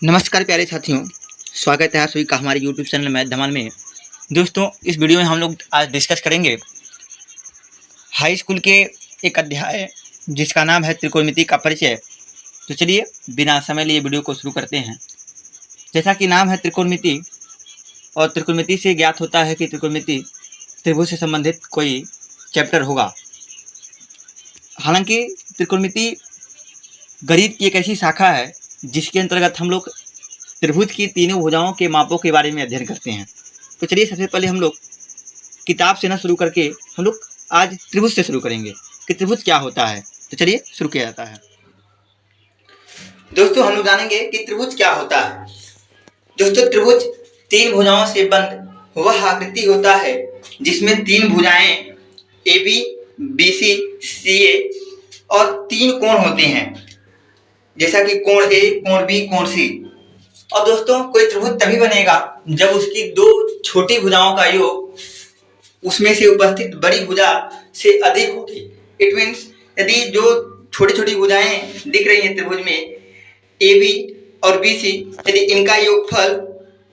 नमस्कार प्यारे साथियों, स्वागत है आप सभी का हमारे यूट्यूब चैनल मैथ धमाल में। दोस्तों, इस वीडियो में हम लोग आज डिस्कस करेंगे हाई स्कूल के एक अध्याय जिसका नाम है त्रिकोणमिति का परिचय। तो चलिए बिना समय लिए वीडियो को शुरू करते हैं। जैसा कि नाम है त्रिकोणमिति, और त्रिकोणमिति से ज्ञात होता है कि त्रिकोणमिति त्रिभुज से संबंधित कोई चैप्टर होगा। हालांकि त्रिकोणमिति गणित की एक ऐसी शाखा है जिसके अंतर्गत हम लोग त्रिभुज की तीनों भुजाओं के मापों के बारे में अध्ययन करते हैं। तो चलिए सबसे पहले हम लोग किताब से ना शुरू करके हम लोग आज त्रिभुज से शुरू करेंगे कि त्रिभुज क्या होता है। तो चलिए शुरू किया जाता है। दोस्तों, हम लोग जानेंगे कि त्रिभुज क्या होता है। दोस्तों, त्रिभुज तीन भुजाओं से बंद वह आकृति होता है जिसमें तीन भुजाएं ए बी, बी सी, सी ए और तीन कोण होते हैं, जैसा कि कोण ए, कोण बी, कोण सी। और दोस्तों, कोई त्रिभुज तभी बनेगा जब उसकी दो छोटी भुजाओं का योग उसमें से उपस्थित बड़ी भुजा से अधिक होगी। इट मीन्स यदि जो छोटी छोटी भुजाएं दिख रही हैं त्रिभुज में ए बी और बी सी, यदि इनका योगफल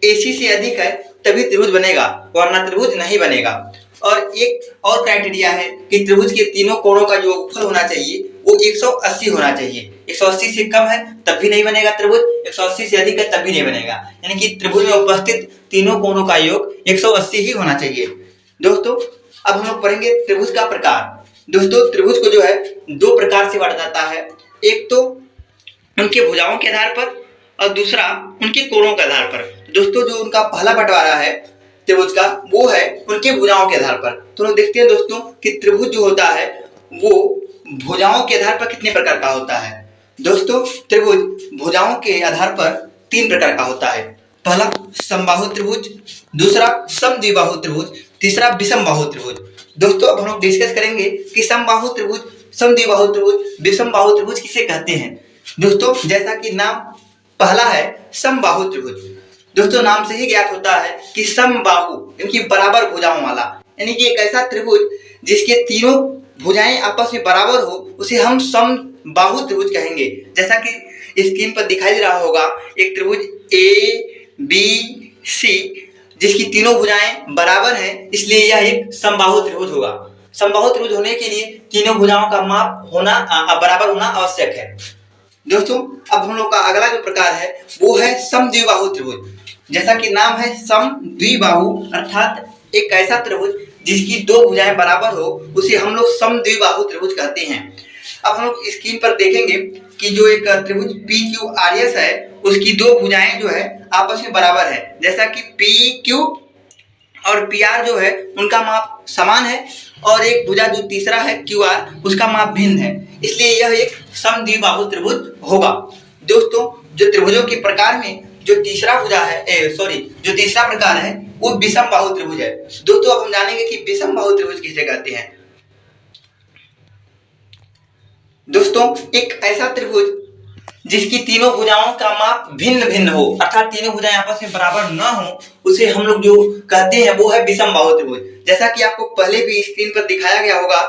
ए सी से अधिक है तभी त्रिभुज बनेगा, वरना त्रिभुज नहीं बनेगा। और एक और क्राइटेरिया है कि त्रिभुज के तीनों कोणों का जो योगफल होना चाहिए वो 180 होना चाहिए। 180 से कम है तब भी नहीं बनेगा त्रिभुज, 180 से अधिक है तब भी नहीं बनेगा। यानी कि त्रिभुज में उपस्थित तीनों कोणों का योग 180 ही होना चाहिए। दोस्तों, अब हम लोग पढ़ेंगे त्रिभुज का प्रकार। दोस्तों, त्रिभुज को जो है दो प्रकार से बांटा जाता है। एक तो उनके भुजाओं के आधार पर और दूसरा उनके कोणों के आधार पर। दोस्तों, जो उनका पहला बंटवारा है त्रिभुज का वो है उनके भुजाओं के आधार पर। तो लोग देखते हैं दोस्तों कि त्रिभुज जो होता है वो भुजाओं के आधार पर कितने प्रकार का होता है। दोस्तों, त्रिभुज भुजाओं के आधार पर तीन प्रकार का होता है। पहला समबाहु त्रिभुज, दूसरा समद्विबाहु त्रिभुज, तीसरा विषमबाहु त्रिभुज। दोस्तों, अब हम लोग डिस्कस करेंगे कि समबाहु त्रिभुज, समद्विबाहु त्रिभुज, विषमबाहु त्रिभुज किसे कहते हैं। दोस्तों, जैसा कि नाम पहला है समबाहु त्रिभुज। दोस्तों, नाम से ही ज्ञात होता है कि समबाहु इनकी बराबर भुजाओं वाला, यानी कि एक ऐसा त्रिभुज जिसके तीनों भुजाएं आपस में बराबर हो उसे हम समबाहु त्रिभुज कहेंगे। जैसा कि स्क्रीन पर दिखाई दे रहा होगा एक त्रिभुज ए बी सी जिसकी तीनों भुजाएं बराबर हैं, इसलिए यह एक समबाहु त्रिभुज होगा। समबाहु त्रिभुज होने के लिए तीनों भुजाओं का माप होना बराबर होना आवश्यक है। दोस्तों, अब हम लोग का अगला जो प्रकार है वो है समद्विबाहु त्रिभुज। जैसा कि नाम है समद्विबाहु, अर्थात एक ऐसा त्रिभुज जिसकी दो भुजाएं बराबर हो उसे हम लोग समद्विबाहु त्रिभुज कहते हैं। अब हम लोग स्क्रीन पर देखेंगे कि जो एक त्रिभुज पी क्यू आर एस है उसकी दो भुजाएं जो है आपस में बराबर है। जैसा कि पी क्यू और पी आर जो है उनका माप समान है और एक भुजा जो तीसरा है क्यू आर उसका माप भिन्न है, इसलिए यह एक समद्विबाहु त्रिभुज होगा। दोस्तों, जो त्रिभुजों के प्रकार में जो तीसरा प्रकार है वो विषमबाहु त्रिभुज है। दोस्तों, अब हम जानेंगे कि विषमबाहु त्रिभुज किसे कहते हैं। दोस्तों, एक ऐसा त्रिभुज जिसकी तीनों भुजाओं का माप भिन्न भिन्न हो, अर्थात तीनों भुजाएं आपस में बराबर न हो, उसे हम लोग जो कहते हैं वो है विषमबाहु त्रिभुज। जैसा कि आपको पहले भी स्क्रीन पर दिखाया गया होगा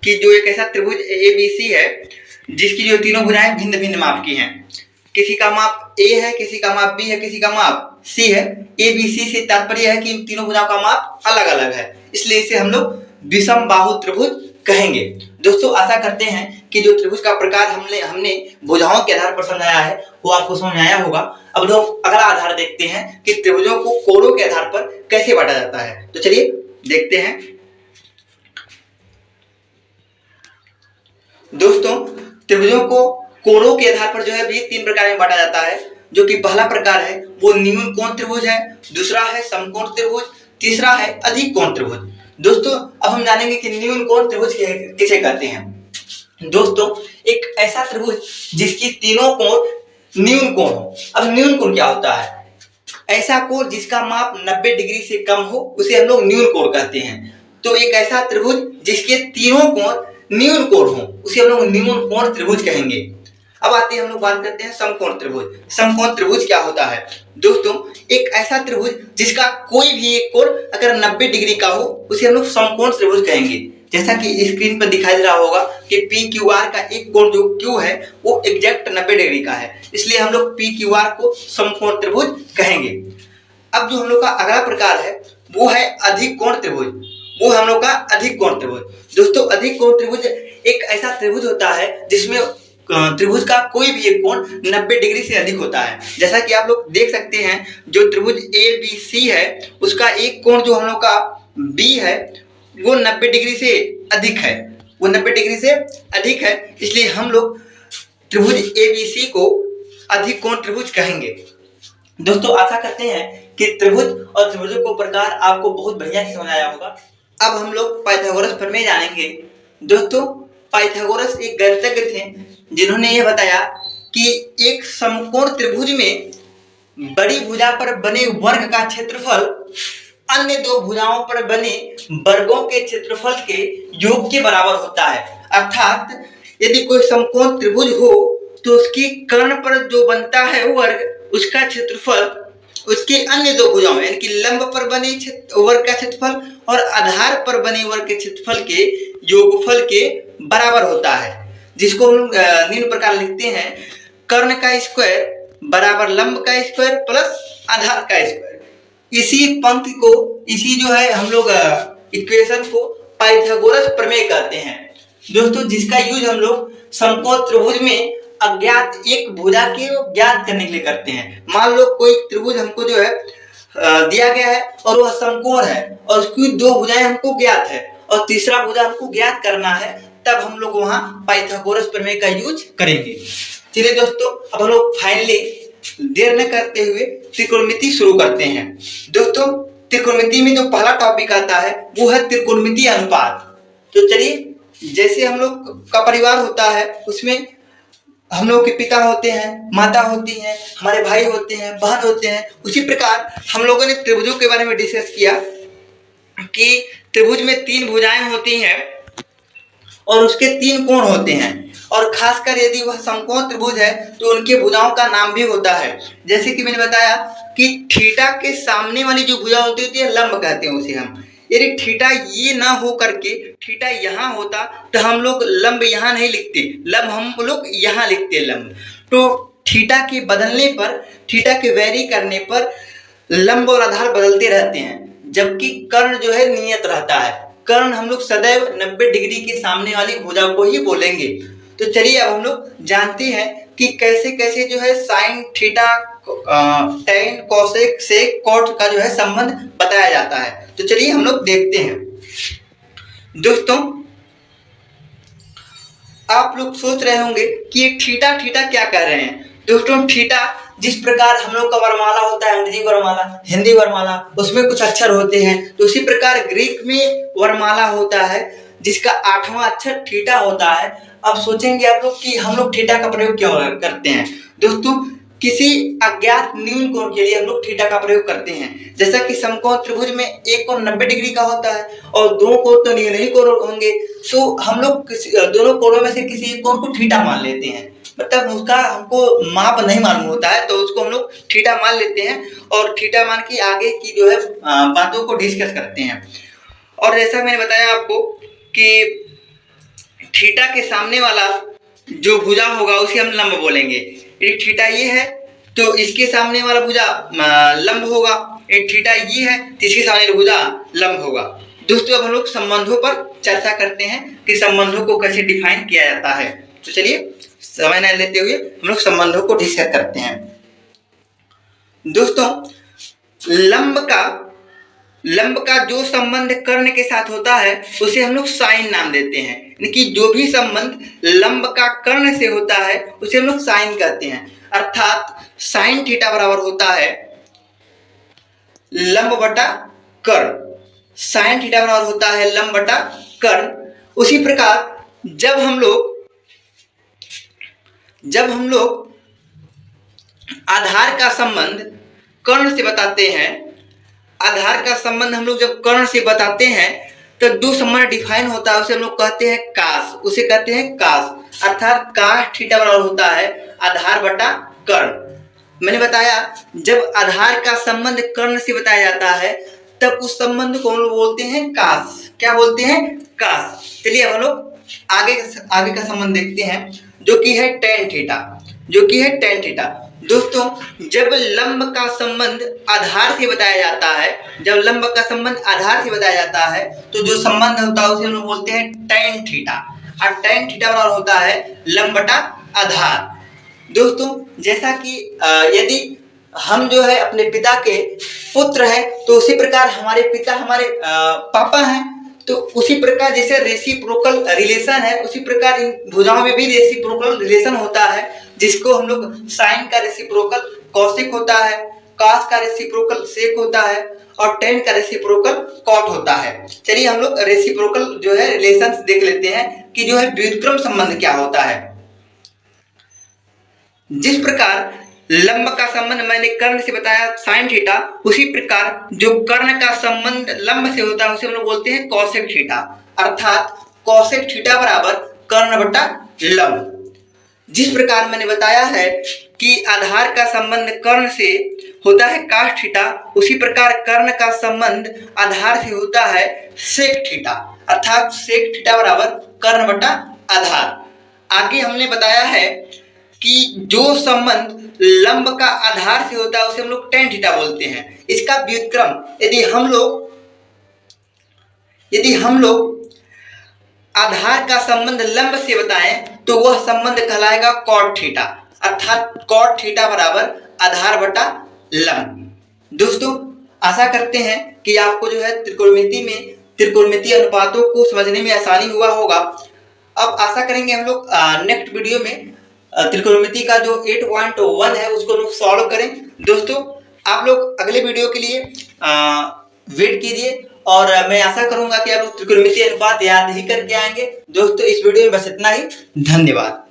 कि जो एक ऐसा त्रिभुज ए बी सी है जिसकी जो तीनों भुजाएं भिन्न भिन्न माप की हैं। किसी का माप ए है, किसी का माप बी है, किसी का माप सी है। ए बी सी से तात्पर्य है कि तीनों भुजाओं का माप अलग अलग है, इसलिए इसे हम लोग विषमबाहु त्रिभुज कहेंगे। दोस्तों, आशा करते हैं कि जो त्रिभुज का प्रकार हमने भुजाओं के आधार पर समझाया है वो आपको समझ में आया होगा। अब लोग अगला आधार देखते हैं कि त्रिभुजों को कोणों के आधार पर कैसे बांटा जाता है। तो चलिए देखते हैं। दोस्तों, त्रिभुजों को कोणों के आधार पर जो है भी तीन प्रकार में बांटा जाता है। जो कि पहला प्रकार है वो न्यून कोण त्रिभुज है, दूसरा है समकोण त्रिभुज, तीसरा है अधिक कोण त्रिभुज। दोस्तों, अब हम जानेंगे कि न्यून कोण त्रिभुज किसे कहते हैं। दोस्तों, एक ऐसा त्रिभुज जिसकी तीनों कोण न्यून कोण हो। अब न्यून कोण क्या होता है? ऐसा कोण जिसका माप 90 डिग्री से कम हो उसे हम लोग न्यून कोण कहते हैं। तो एक ऐसा त्रिभुज जिसके तीनों कोण न्यून कोण हो उसे हम लोग न्यून कोण त्रिभुज कहेंगे। अब आते हैं हम लोग बात करते हैं समकोण त्रिभुज। समकोण त्रिभुज क्या होता है? दोस्तों, एक ऐसा त्रिभुज जिसका कोई भी एक कोण अगर 90 डिग्री का हो उसे हम लोग समकोण त्रिभुज कहेंगे। जैसा कि स्क्रीन पर दिखाई दे रहा होगा कि पी क्यू आर का एक कोण जो क्यू है वो एग्जैक्ट 90 डिग्री का है, इसलिए हम लोग पी क्यू आर को समकोण त्रिभुज कहेंगे। अब जो हम लोग का अगला प्रकार है वो है अधिक कोण त्रिभुज। वो हम लोग का अधिक कोण त्रिभुज। दोस्तों अधिक कोण त्रिभुज एक ऐसा त्रिभुज होता है जिसमें त्रिभुज का कोई भी एक कोण 90 डिग्री से अधिक होता है। जैसा कि आप लोग देख सकते हैं जो त्रिभुज ए बी सी है उसका एक कोण जो हम लोग का बी है वो 90 डिग्री से अधिक है, वो 90 डिग्री से अधिक है, इसलिए हम लोग त्रिभुज एबीसी को अधिक कोण त्रिभुज कहेंगे। दोस्तों आशा करते हैं कि त्रिभुज और त्रिभुजों को प्रकार आपको बहुत बढ़िया से समझ आया होगा। अब हम लोग पाइथागोरस प्रमेय जानेंगे। दोस्तों पाइथागोरस एक गणितज्ञ थे जिन्होंने यह बताया कि एक समकोण त्रिभुज में बड़ी भुजा पर बने वर्ग का क्षेत्रफल अन्य दो भुजाओं पर बने वर्गों के क्षेत्रफल के योग के बराबर होता है। अर्थात यदि कोई समकोण त्रिभुज हो तो उसकी कर्ण पर जो बनता है वर्ग उसका क्षेत्रफल उसके अन्य दो भुजाओं यानी कि लंब पर बने वर्ग का क्षेत्रफल और आधार पर बने वर्ग के क्षेत्रफल के योगफल के बराबर होता है, जिसको हम निम्न प्रकार लिखते हैं कर्ण का स्क्वायर बराबर लंब का स्क्वायर प्लस आधार का स्क्वायर। इसी पंक्ति को इसी जो है हम लोग इक्वेशन को पाइथागोरस प्रमेय कहते हैं दोस्तों, जिसका यूज हम लोग समकोण त्रिभुज में अज्ञात एक भुजा के ज्ञात करने के लिए करते हैं। मान लो कोई त्रिभुज हमको जो है दिया गया है और वह समकोण है और उसकी दो भुजाएं हमको ज्ञात है और तीसरा भुजा हमको ज्ञात करना है, तब हम लोग वहां पाइथागोरस प्रमेय का यूज करेंगे। चलिए दोस्तों अब हम लोग फाइनली देर न करते हुए त्रिकोणमिति शुरू करते हैं। दोस्तों त्रिकोणमिति में जो पहला टॉपिक आता है वो है त्रिकोणमिति अनुपात। तो चलिए, जैसे हम लोग का परिवार होता है उसमें हम लोग के पिता होते हैं, माता होती हैं, हमारे भाई होते हैं, बहन होते हैं, उसी प्रकार हम लोगों ने त्रिभुजों के बारे में डिस्कस किया कि त्रिभुज में तीन भुजाएं होती हैं और उसके तीन कोण होते हैं और खासकर यदि वह समकोण त्रिभुज है तो उनके भुजाओं का नाम भी होता है। जैसे कि मैंने बताया कि थीटा के सामने वाली जो भुजा होती है लंब कहते हैं उसे हम। यदि थीटा ये ना हो करके थीटा यहाँ होता तो हम लोग लंब यहाँ नहीं लिखते, लंब हम लोग यहाँ लिखते लंब। तो थीटा के बदलने पर, थीटा के वेरी करने पर लंब और आधार बदलते रहते हैं, जबकि कर्ण जो है नियत रहता है। कर्ण हम लोग सदैव 90 डिग्री के सामने वाली भुजा को ही बोलेंगे। तो चलिए अब हम लोग जानते हैं कि कैसे कैसे जो है sine theta ten cosec sec cot का जो है संबंध बताया जाता है। तो चलिए हम लोग देखते हैं। दोस्तों आप लोग सोच रहे होंगे कि ये थीटा थीटा क्या कह रहे हैं। दोस्तों थीटा जिस प्रकार हम लोग का वर्णमाला होता है, अंग्रेजी वर्णमाला, हिंदी वर्णमाला, उसमें कुछ अक्षर होते हैं, तो उसी प्रकार ग्रीक में वर्णमाला होता है जिसका 8वां अक्षर थीटा होता है। अब सोचेंगे आप लोग कि हम लोग थीटा का प्रयोग क्यों करते हैं। दोस्तों किसी अज्ञात न्यून कोण के लिए हम लोग थीटा का प्रयोग करते हैं। जैसा कि समकोण त्रिभुज में एक कोण 90 डिग्री का होता है और दो कोण तो न्यून ही कोण होंगे, तो हम लोग दोनों कोणों में से किसी एक कोण को थीटा मान लेते हैं। मतलब उसका हमको माप नहीं मालूम होता है तो उसको हम लोग थीटा मान लेते हैं और थीटा मान के आगे की जो है बातों को डिस्कस करते हैं। और जैसा मैंने बताया आपको कि थीटा के सामने वाला जो भुजा होगा उसे हम लंब बोलेंगे। यदि थीटा ये है तो इसके सामने वाला भुजा लंब होगा, यदि थीटा ये है तो इसके सामने वाला भुजा लंब होगा। दोस्तों अब हम लोग संबंधों पर चर्चा करते हैं कि संबंधों को कैसे डिफाइन किया जाता है। तो चलिए समय न लेते हुए हम लोग संबंधों को डिस्कस करते हैं। दोस्तों लंब का जो संबंध कर्ण के साथ होता है उसे हम लोग साइन नाम देते हैं। यानी कि जो भी संबंध लंब का कर्ण से होता है उसे हम लोग साइन कहते हैं। अर्थात साइन थीटा बराबर होता है लंब बटा कर्ण। साइन थीटा बराबर होता है लंब बटा कर्ण। उसी प्रकार जब हम लोग आधार का संबंध कर्ण से बताते हैं, आधार का संबंध हम लोग जब कर्ण से बताते हैं तो जो संबंध डिफाइन होता है उसे हम लोग कहते हैं कास, उसे कहते हैं कास। अर्थात कास थीटा बराबर होता है आधार बटा कर्ण। मैंने बताया जब आधार का संबंध कर्ण से बताया जाता है तब उस संबंध को हम लोग बोलते हैं कास। क्या बोलते हैं? कास। चलिए हम लोग आगे का संबंध देखते हैं, जो कि है tan थीटा। जो कि है tan थीटा। दोस्तों, जब लंब का संबंध आधार से बताया जाता है, जब लंब का संबंध आधार से बताया जाता है, तो जो संबंध होता है उसे हम लोग बोलते हैं tan थीटा। और tan थीटा बराबर होता है लंब बटा आधार। दोस्तों, जैसा कि यदि हम जो है अपने पिता के पुत्र हैं, तो उसी प्रकार हमारे पिता हमारे पापा हैं, तो उसी प्रकार जैसे रेसिप्रोकल रिलेशन है, उसी प्रकार इन भुजाओं में भी रेसिप्रोकल रिलेशन होता है, जिसको हम लोग साइन का रेसिप्रोकल कॉसेक होता है, कॉस का रेसिप्रोकल सेक होता है और tan का रेसिप्रोकल कॉट होता है। चलिए हम लोग रेसिप्रोकल जो है रिलेशंस देख लेते हैं कि जो है व्युत्क्रम संबंध क्या होता है। जिस प्रकार लंब का संबंध मैंने कर्ण से बताया साइन थीटा, उसी प्रकार जो कर्ण का संबंध लंब से होता है उसे हम लोग बोलते हैं कॉसेक थीटा। अर्थात कॉसेक थीटा बराबर कर्ण बटा लंब। जिस प्रकार मैंने बताया है कि आधार का संबंध कर्ण से होता है कास थीटा, उसी प्रकार कर्ण का संबंध आधार से होता है सेक थीटा। अर्थात सेक थीटा बराबर कर्ण बटा आधार। आगे हमने बताया है कि जो संबंध लंब का आधार से होता है उसे हम लोग tan थीटा बोलते हैं। इसका व्युत्क्रम यदि हम लोग आधार का संबंध लंब से बताएं तो वह संबंध कहलाएगा cot थीटा। अर्थात cot थीटा बराबर आधार बटा लंब। दोस्तों, आशा करते हैं कि आपको जो है त्रिकोणमितीय अनुपातों को समझने में आसानी हुआ होगा। अब आशा करेंगे हम लोग नेक्स्ट वीडियो में त्रिकोणमिति का जो 8.1 है उसको लोग सॉल्व करें। दोस्तों, आप लोग अगले वीडियो के लिए वेट कीजिए और मैं आशा करूंगा कि आप लोग त्रिकोणमितीय अनुपात याद ही करके आएंगे। दोस्तों, इस वीडियो में बस इतना ही। धन्यवाद।